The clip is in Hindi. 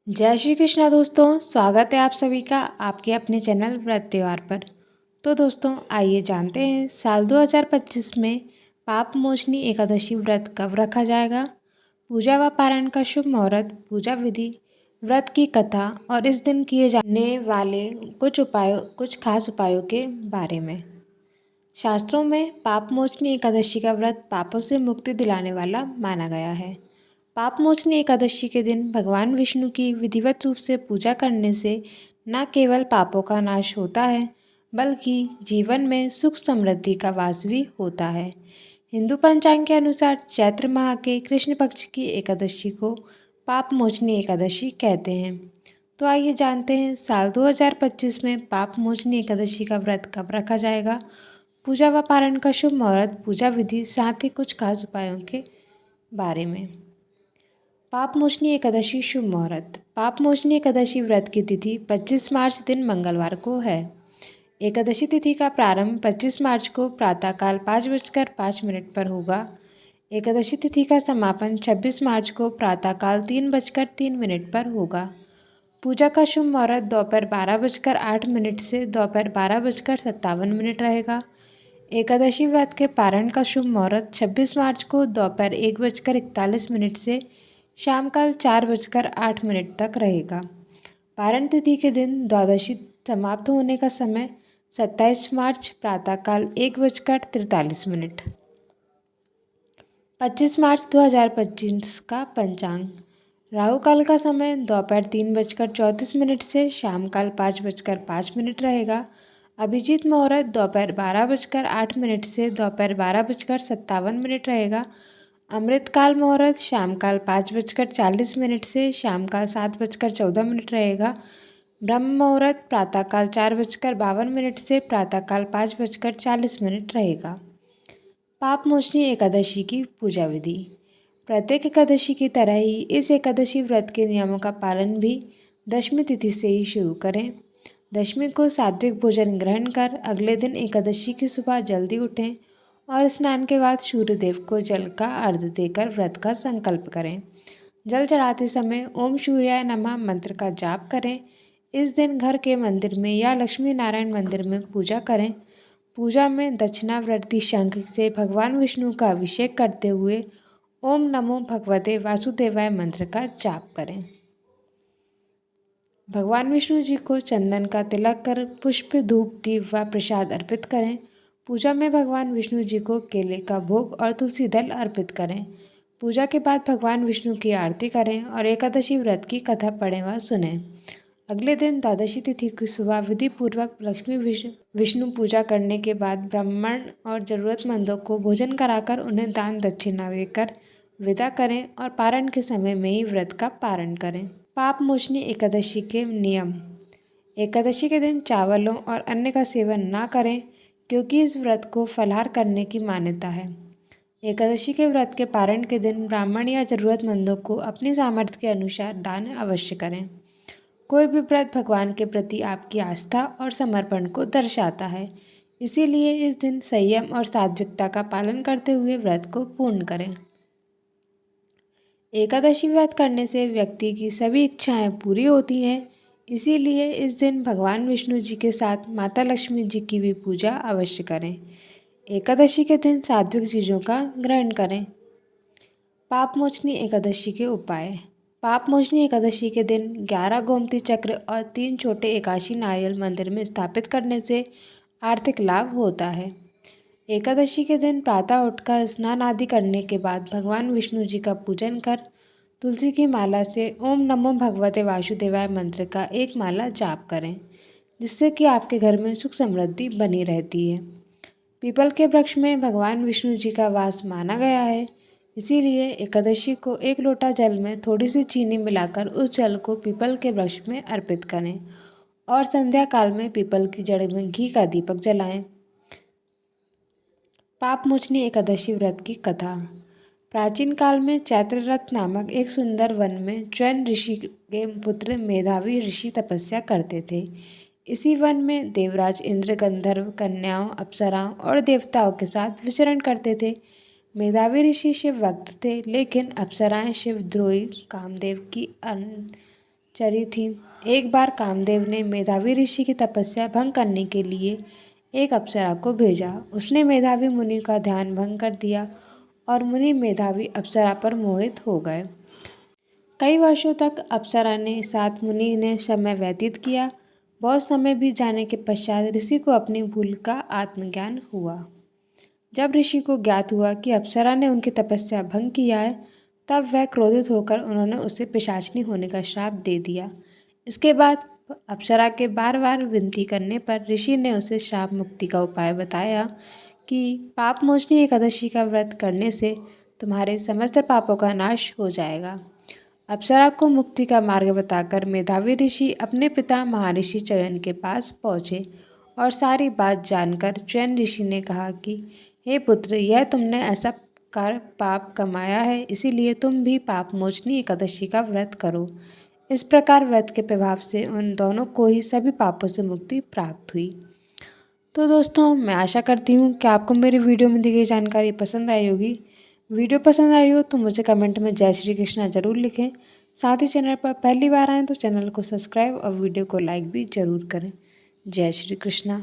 जय श्री कृष्णा दोस्तों, स्वागत है आप सभी का आपके अपने चैनल व्रत त्योहार पर। तो दोस्तों आइए जानते हैं साल 2025 में पाप मोचनी एकादशी व्रत कब रखा जाएगा। पूजा व पारण का शुभ मुहूर्त, पूजा विधि, व्रत की कथा और इस दिन किए जाने वाले कुछ खास उपायों के बारे में। शास्त्रों में पाप मोचनी एकादशी का व्रत पापों से मुक्ति दिलाने वाला माना गया है। पाप मोचनी एकादशी के दिन भगवान विष्णु की विधिवत रूप से पूजा करने से न केवल पापों का नाश होता है बल्कि जीवन में सुख समृद्धि का वास भी होता है। हिंदू पंचांग के अनुसार चैत्र माह के कृष्ण पक्ष की एकादशी को पाप मोचनी एकादशी कहते हैं। तो आइए जानते हैं साल 2025 में पाप मोचनी एकादशी का व्रत कब रखा जाएगा। पूजा व पारण का शुभ मुहूर्त, पूजा विधि, साथ ही कुछ खास उपायों के बारे में। पाप मोचनी एकादशी शुभ मुहूर्त। पाप मोचनी एकादशी व्रत की तिथि 25 मार्च दिन मंगलवार को है। एकादशी तिथि का प्रारंभ 25 मार्च को प्रातःकाल 5:05 पर होगा। एकादशी तिथि का समापन 26 मार्च को प्रातःकाल 3:03 पर होगा। पूजा का शुभ मुहूर्त दोपहर 12:08 से दोपहर 12:57 रहेगा। एकादशी व्रत के पारण का शुभ मुहूर्त 26 मार्च को दोपहर 1:41 से शाम काल 4:08 तक रहेगा। पारण तिथि के दिन द्वादशी समाप्त होने का समय 27 मार्च प्रातःकाल 1:43। 25 मार्च 2025 का पंचांग। राहु काल का समय दोपहर 3:34 से शाम काल 5:05 रहेगा। अभिजीत मुहूर्त दोपहर 12:08 से दोपहर 12:57 रहेगा। अमृतकाल मुहूर्त शाम काल 5:40 से शाम काल 7:14 रहेगा। ब्रह्म मुहूर्त प्रातःकाल 4:52 से प्रातःकाल 5:40 रहेगा। पाप मोचनी एकादशी की पूजा विधि। प्रत्येक एकादशी की तरह ही इस एकादशी व्रत के नियमों का पालन भी दशमी तिथि से ही शुरू करें। दशमी को सात्विक भोजन ग्रहण कर अगले दिन एकादशी की सुबह जल्दी उठें और स्नान के बाद सूर्यदेव को जल का अर्घ्य देकर व्रत का संकल्प करें। जल चढ़ाते समय ओम सूर्याय नमः मंत्र का जाप करें। इस दिन घर के मंदिर में या लक्ष्मी नारायण मंदिर में पूजा करें। पूजा में दक्षिणावर्ती शंख से भगवान विष्णु का अभिषेक करते हुए ओम नमो भगवते वासुदेवाय मंत्र का जाप करें। भगवान विष्णु जी को चंदन का तिलक कर पुष्प, धूप, दीप व प्रसाद अर्पित करें। पूजा में भगवान विष्णु जी को केले का भोग और तुलसी दल अर्पित करें। पूजा के बाद भगवान विष्णु की आरती करें और एकादशी व्रत की कथा पढ़ें व सुनें। अगले दिन द्वादशी तिथि की सुबह विधि पूर्वक लक्ष्मी विष्णु पूजा करने के बाद ब्राह्मण और जरूरतमंदों को भोजन कराकर उन्हें दान दक्षिणा देकर विदा करें और पारण के समय में ही व्रत का पारण करें। पाप मोचनी एकादशी के नियम। एकादशी के दिन चावलों और अन्न का सेवन ना करें क्योंकि इस व्रत को फलाहार करने की मान्यता है। एकादशी के व्रत के पारण के दिन ब्राह्मण या जरूरतमंदों को अपनी सामर्थ्य के अनुसार दान अवश्य करें। कोई भी व्रत भगवान के प्रति आपकी आस्था और समर्पण को दर्शाता है, इसीलिए इस दिन संयम और सात्विकता का पालन करते हुए व्रत को पूर्ण करें। एकादशी व्रत करने से व्यक्ति की सभी इच्छाएं पूरी होती हैं, इसीलिए इस दिन भगवान विष्णु जी के साथ माता लक्ष्मी जी की भी पूजा अवश्य करें। एकादशी के दिन सात्विक चीज़ों का ग्रहण करें। पाप मोचनी एकादशी के उपाय। पाप मोचनी एकादशी के दिन 11 गोमती चक्र और 3 छोटे एकादशी नारियल मंदिर में स्थापित करने से आर्थिक लाभ होता है। एकादशी के दिन प्रातः उठकर स्नान आदि करने के बाद भगवान विष्णु जी का पूजन कर तुलसी की माला से ओम नमो भगवते वासुदेवाय मंत्र का एक माला जाप करें, जिससे कि आपके घर में सुख समृद्धि बनी रहती है। पीपल के वृक्ष में भगवान विष्णु जी का वास माना गया है, इसीलिए एकादशी को 1 लोटा जल में थोड़ी सी चीनी मिलाकर उस जल को पीपल के वृक्ष में अर्पित करें और संध्या काल में पीपल की जड़ में घी का दीपक जलाएं। पाप मोचनी एकादशी व्रत की कथा। प्राचीन काल में चैत्ररथ नामक एक सुंदर वन में च्यवन ऋषि के पुत्र मेधावी ऋषि तपस्या करते थे। इसी वन में देवराज इंद्र गंधर्व कन्याओं, अप्सराओं और देवताओं के साथ विचरण करते थे। मेधावी ऋषि शिव भक्त थे, लेकिन अप्सराएं शिवद्रोही कामदेव की चरी थी। एक बार कामदेव ने मेधावी ऋषि की तपस्या भंग करने के लिए एक अप्सरा को भेजा। उसने मेधावी मुनि का ध्यान भंग कर दिया और मुनि मेधावी अप्सरा पर मोहित हो गए। कई वर्षों तक अप्सरा ने साथ मुनि ने समय व्यतीत किया। बहुत समय बीत जाने के पश्चात ऋषि को अपनी भूल का आत्मज्ञान हुआ। जब ऋषि को ज्ञात हुआ कि अप्सरा ने उनकी तपस्या भंग किया है, तब वह क्रोधित होकर उन्होंने उसे पिशाचिनी होने का श्राप दे दिया। इसके बाद अप्सरा के बार बार विनती करने पर ऋषि ने उसे श्राप मुक्ति का उपाय बताया कि पाप मोचनी एकादशी का व्रत करने से तुम्हारे समस्त पापों का नाश हो जाएगा। अप्सरा को मुक्ति का मार्ग बताकर मेधावी ऋषि अपने पिता महर्षि च्यवन के पास पहुँचे और सारी बात जानकर च्यवन ऋषि ने कहा कि हे पुत्र, यह तुमने ऐसा कर पाप कमाया है, इसीलिए तुम भी पाप मोचनी एकादशी का व्रत करो। इस प्रकार व्रत के प्रभाव से उन दोनों को ही सभी पापों से मुक्ति प्राप्त हुई। तो दोस्तों, मैं आशा करती हूँ कि आपको मेरी वीडियो में दी गई जानकारी पसंद आई होगी। वीडियो पसंद आई हो तो मुझे कमेंट में जय श्री कृष्णा ज़रूर लिखें। साथ ही चैनल पर पहली बार आएँ तो चैनल को सब्सक्राइब और वीडियो को लाइक भी ज़रूर करें। जय श्री कृष्णा।